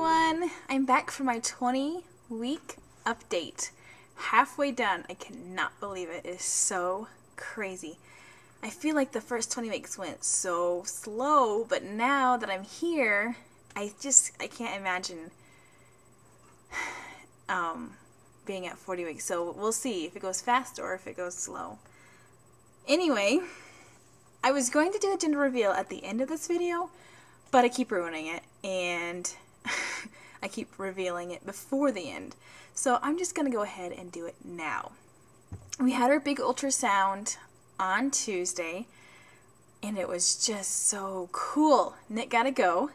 everyone! I'm back for my 20-week update. Halfway done. I cannot believe it. It is so crazy. I feel like the first 20 weeks went so slow, but now that I'm here, I can't imagine being at 40 weeks. So we'll see if it goes fast or if it goes slow. Anyway, I was going to do a gender reveal at the end of this video, but I keep ruining it, and I keep revealing it before the end. So I'm just going to go ahead and do it now. We had our big ultrasound on Tuesday, and it was just so cool. Nick got to go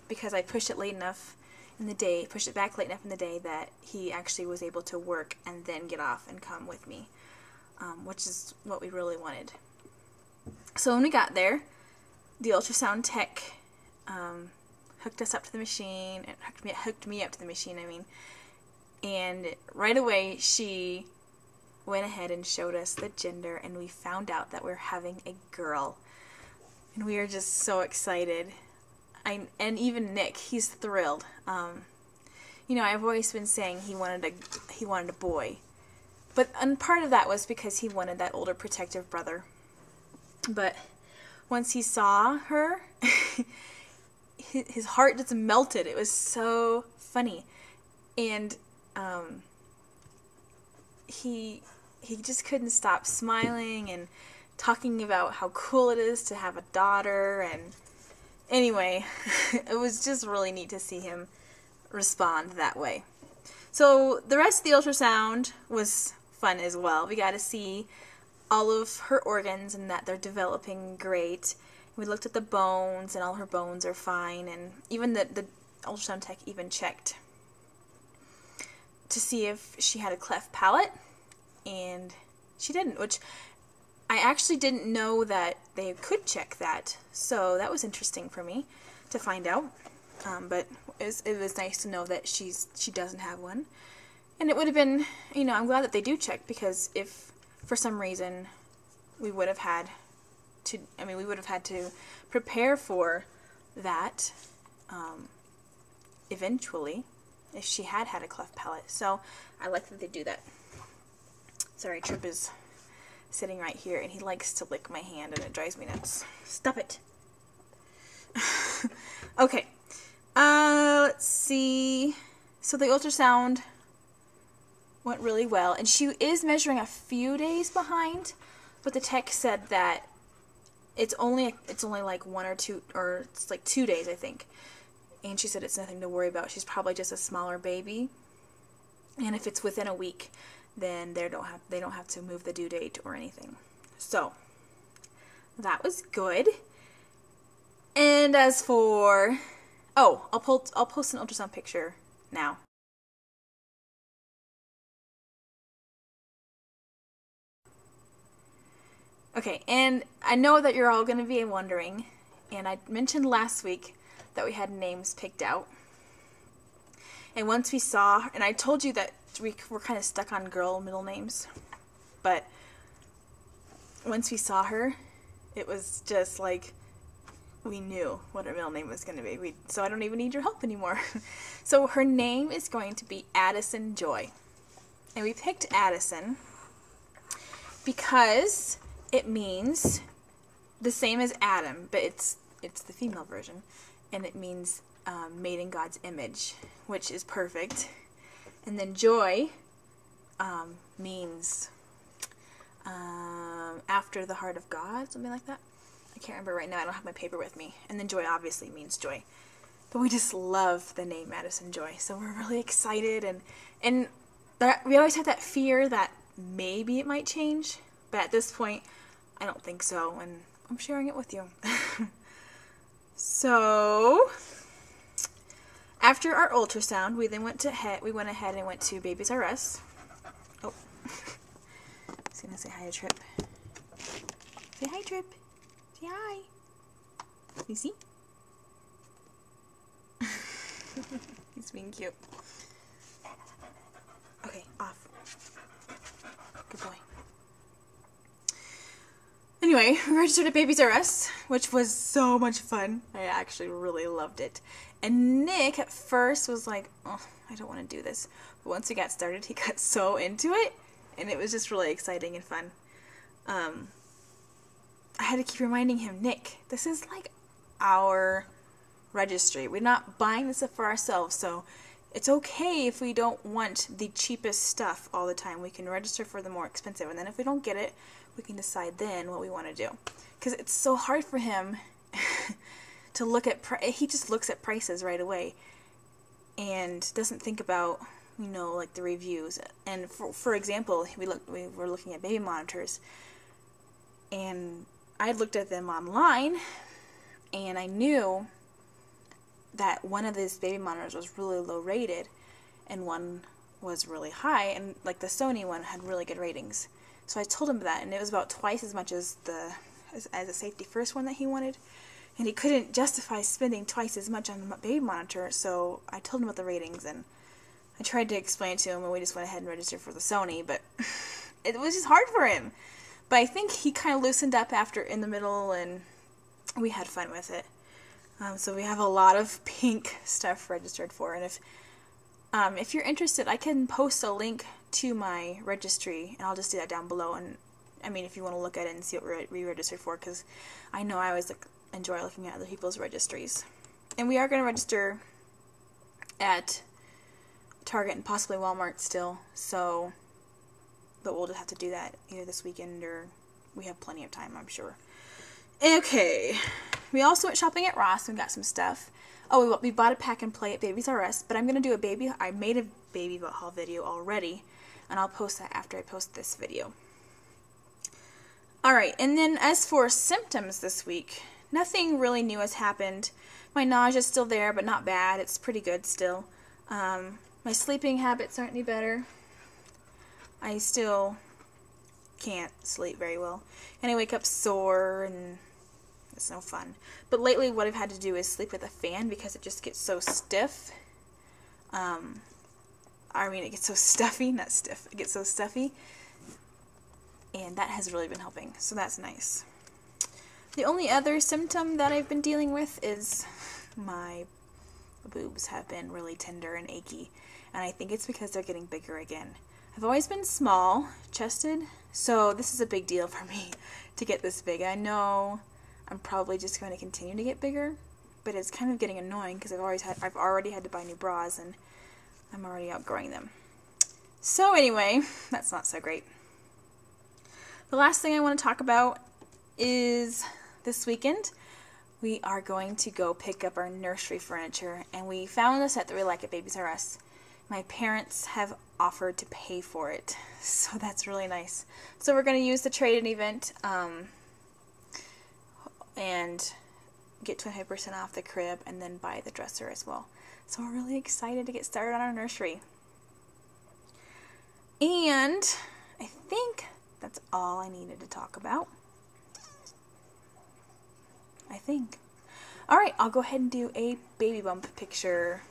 because I pushed it late enough in the day, pushed it back late enough in the day that he actually was able to work and then get off and come with me, which is what we really wanted. So when we got there, the ultrasound tech hooked us up to the machine, and hooked me up to the machine, and right away she went ahead and showed us the gender, and we found out that we're having a girl, and we are just so excited. And even Nick, he's thrilled. You know, I've always been saying he wanted a boy, but part of that was because he wanted that older protective brother. But once he saw her, his heart just melted. It was so funny. And he just couldn't stop smiling and talking about how cool it is to have a daughter. And anyway, it was just really neat to see him respond that way. So the rest of the ultrasound was fun as well. We got to see all of her organs and that they're developing great. We looked at the bones, and all her bones are fine, and even the ultrasound tech even checked to see if she had a cleft palate, and she didn't, which I actually didn't know that they could check that, so that was interesting for me to find out. But it was nice to know that she doesn't have one, and it would have been, you know, I'm glad that they do check, because if for some reason we would have had to prepare for that eventually if she had a cleft palate. So I like that they do that. Sorry, Trip is sitting right here, and he likes to lick my hand, and it drives me nuts. Stop it. Okay. Let's see. So the ultrasound went really well, and she is measuring a few days behind, but the tech said that it's only like 1 or 2, or it's like 2 days, I think, and she said it's nothing to worry about. She's probably just a smaller baby, and if it's within a week, then they don't have to move the due date or anything. So that was good. And as for I'll post an ultrasound picture now. Okay, and I know that you're all going to be wondering, and I mentioned last week that we had names picked out. And once we saw, and I told you that we were kind of stuck on girl middle names, but once we saw her, it was just like we knew what her middle name was going to be. So I don't even need your help anymore. So her name is going to be Addison Joy. And we picked Addison because it means the same as Adam, but it's the female version, and it means made in God's image, which is perfect. And then Joy means after the heart of God, something like that. I can't remember right now. I don't have my paper with me. And then Joy obviously means joy. But we just love the name Addison Joy, so we're really excited, and we always had that fear that maybe it might change, but at this point, I don't think so, and I'm sharing it with you. So after our ultrasound, we went ahead and went to Babies R Us. Oh, I was gonna say hi to Trip. Say hi, Trip. Say hi. You see? He's being cute. Okay, off. Good boy. Anyway. Anyway, we registered at Babies R Us, which was so much fun. I actually really loved it. And Nick at first was like, oh, I don't want to do this. But once we got started, he got so into it, and it was just really exciting and fun. I had to keep reminding him, Nick, this is like our registry. We're not buying this stuff for ourselves, so it's okay if we don't want the cheapest stuff all the time. We can register for the more expensive, and then if we don't get it, we can decide then what we want to do. Because it's so hard for him to look at, he just looks at prices right away and doesn't think about, you know, like the reviews. And for example, we were looking at baby monitors, and I looked at them online, and I knew that one of these baby monitors was really low rated and one was really high, and like the Sony one had really good ratings. So I told him that, and it was about twice as much as a safety first one that he wanted, and he couldn't justify spending twice as much on the baby monitor. So I told him about the ratings, and I tried to explain it to him, and we just went ahead and registered for the Sony, but it was just hard for him. But I think he kind of loosened up after in the middle, and we had fun with it. So we have a lot of pink stuff registered for, and if you're interested, I can post a link to my registry, and I'll just do that down below. And I mean, if you want to look at it and see what we registered for, because I know I always enjoy looking at other people's registries. And we are going to register at Target and possibly Walmart still, so, but we'll just have to do that either this weekend, or we have plenty of time, I'm sure. Okay, we also went shopping at Ross and got some stuff. Oh, we bought a pack and play at Babies R Us, but I'm going to do I made a baby haul video already, and I'll post that after I post this video. Alright, and then as for symptoms this week, nothing really new has happened. My nausea is still there, but not bad. It's pretty good still. My sleeping habits aren't any better. I still can't sleep very well. And I wake up sore, and it's no fun. But lately what I've had to do is sleep with a fan because it just gets so stiff. I mean, it gets so stuffy, not stiff. It gets so stuffy. And that has really been helping, so that's nice. The only other symptom that I've been dealing with is my boobs have been really tender and achy. And I think it's because they're getting bigger again. I've always been small, chested, so this is a big deal for me to get this big. I know I'm probably just going to continue to get bigger, but it's kind of getting annoying because I've already had to buy new bras, and I'm already outgrowing them. So anyway, that's not so great. The last thing I want to talk about is this weekend we are going to go pick up our nursery furniture, and we found a set that we like at Babies R Us. My parents have offered to pay for it, so that's really nice. So we're going to use the trade-in event and get 25% off the crib and then buy the dresser as well. So we're really excited to get started on our nursery. And I think that's all I needed to talk about. I think. Alright, I'll go ahead and do a baby bump picture.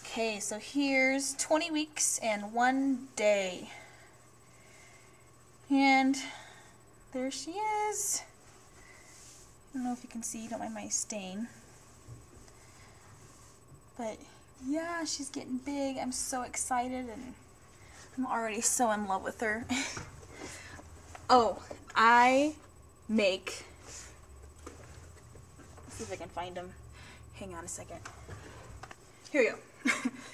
Okay, so here's 20 weeks and 1 day. And there she is. I don't know if you can see, don't mind my stain. But yeah, she's getting big. I'm so excited, and I'm already so in love with her. Oh, I make, let's see if I can find them. Hang on a second. Here we go.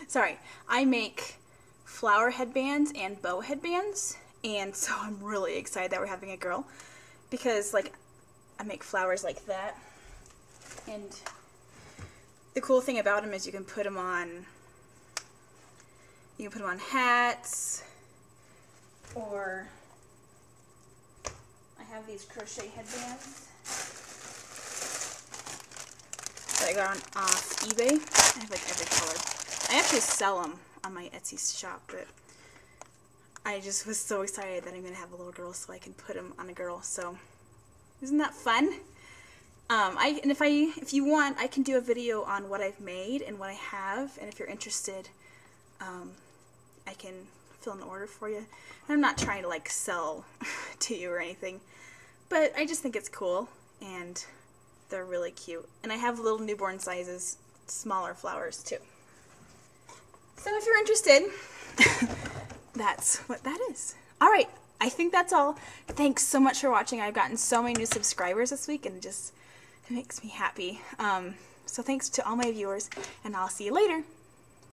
Sorry. I make flower headbands and bow headbands, and so I'm really excited that we're having a girl, because like I make flowers like that, and the cool thing about them is you can put them on hats, or I have these crochet headbands that I got off eBay. I have like every color. I actually sell them on my Etsy shop, but I just was so excited that I'm going to have a little girl so I can put them on a girl. So isn't that fun? If you want, I can do a video on what I've made and what I have, and if you're interested, I can fill in the order for you. And I'm not trying to like sell to you or anything, but I just think it's cool and they're really cute. And I have little newborn sizes, smaller flowers too. So if you're interested, that's what that is. All right, I think that's all. Thanks so much for watching. I've gotten so many new subscribers this week and it makes me happy. So thanks to all my viewers and I'll see you later.